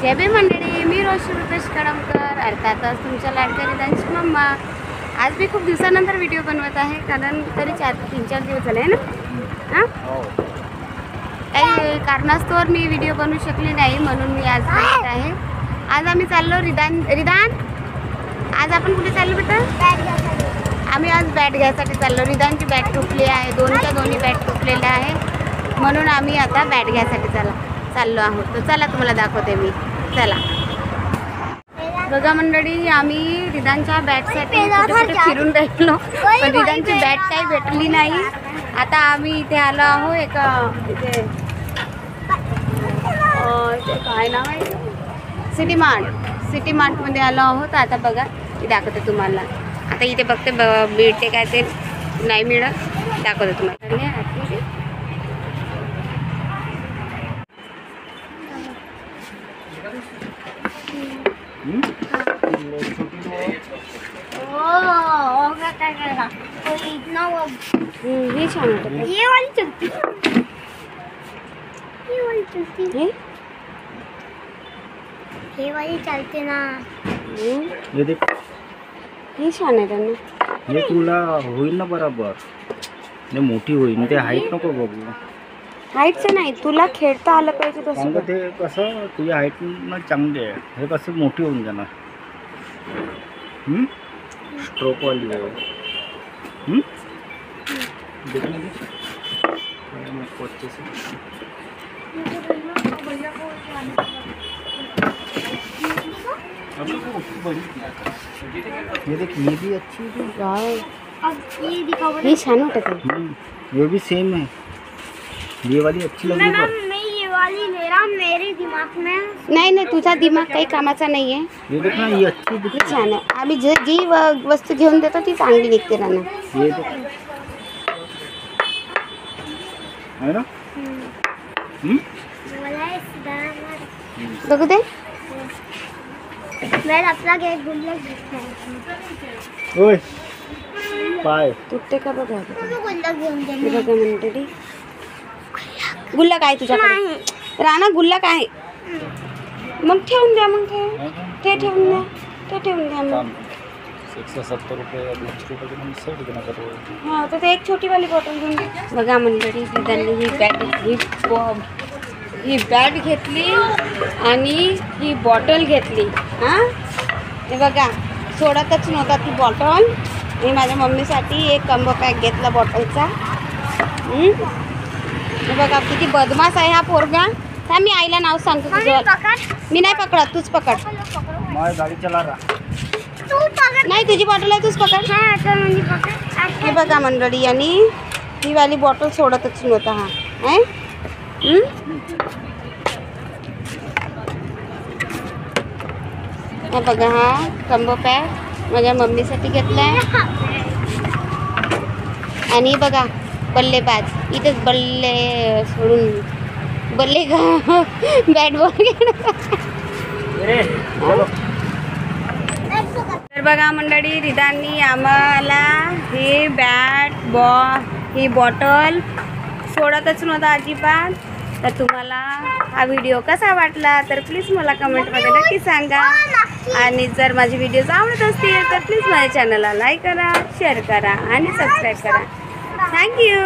जय बी मंडळी, मी रोशनी रुपेश कळमकर, अर्थातच तुमच्या लाडक्या रिदांची मम्मा. आज मी खूप दिवसानंतर व्हिडिओ बनवत आहे, कारण तरी 3-4 दिवस झाले आहे ना. काही कारणास्तव मी व्हिडिओ बनवू शकली नाही, म्हणून मी आज बनवत आहे. आज आम्ही चाललो रिदान. आज आपण कुठे चाललो बेटा? आम्ही आज बॅट घ्यायसाठी चाललो. रिदानची बॅट तुटली आहे, दोन्ही बॅट तुटलेल्या आहे, म्हणून आम्ही आता बॅट घ्यायसाठी चाललो आहोत. तर चला तुम्हाला दाखवते मी. चला बघा मंडळी, आम्ही रिदानच्या बॅटसाठी कुठे फिरून राहिलो, पण रिदानची बॅट काही भेटली नाही. आता आम्ही इथे आलो आहो एका इथे काय नाव आहे, सिटी मार्टमध्ये आलो आहोत. आता बघा मी दाखवते तुम्हाला. आता इथे बघते भेटते काय ते नाही मिळत, दाखवते तुम्हाला. हे छान होतं. हे वाली चलते ना. ये देख, हे छान आहे त्यांना. हे तुला होईल ना बरोबर, ने मोठी होईल. ते हाईट नको बघू, हाईटचं नाही, तुला खेळता आलं पाहिजे तसं. ते कसं तुझ्या हाईट ना चांगली आहे, हे कसं मोठी होऊन जाणार. स्ट्रोक वाली आहे. देखने दे. ये देख, ये भी अच्छी है. ये दिखाओ. हे छान वाटत आहे. ये भी सेम है. ये वाली अच्छी लगी. मैं ये वाली ले रहा हूँ, मेरे दिमाग में. नाही, तुझा दिमाग काही कामाचा नाही आहे. ये देख ना, ये अच्छी दिख हे छान आहे. आम्ही जी वस्तू घेऊन देतो ती चांगली निघते ना. ये देख है ना. बघू दे. मैं अपना एक गुल्लक देखता हूँ. ओय पाय तुटते का बघा. गुल्लक घेऊन दे. हे बघा मंडळी, गुल्लक आहे तुझ्याकडे. राणा गुल्लक आहे. मग ठेवून द्या. ते ठेवून द्या मग. 170 रुपये 200 रुपये सेट देना करो. हां, तर ते एक छोटीवाली बॉटल घेऊन द्या. बघा मंडळी, त्यांनी ही बॅट घेतली आणि ही बॉटल घेतली. हां, हे बघा, सोडतच नव्हता ती बॉटल. मी माझ्या मम्मीसाठी एक कंबो पॅक घेतला बॉटलचा. हे बघा किती बदमाश आहे हा पोरगा. का मी आईला नाव सांगतो तुझं. मी नाही पकडत, तूच पकड. मैं गाड़ी चला रहा. तू पकड़. नाही, तुझी बॉटल आहे, तूच पकड. हाँ, चल मुझे पकड़. हे बघा मंडळी, आणि ही वाली बॉटल सोडतच नव्हता हा. आहे हे बघा, हा कंबो पॅक माझ्या मम्मीसाठी घेतलाय. आणि बघा बल्लेबाज, इथेच बल्ले सोडून बल्ले का बॅट बॉल. तर बघा मंडळी, रिदांनी आम्हाला ही ही बॉटल सोडतच नव्हता अजिबात. तर तुम्हाला हा व्हिडिओ कसा वाटला तर प्लीज मला कमेंटमध्ये नक्की सांगा. आणि जर माझे व्हिडिओज आवडत असतील तर प्लीज माझ्या चॅनलला लाईक करा, शेअर करा आणि सबस्क्राईब करा. थँक्यू.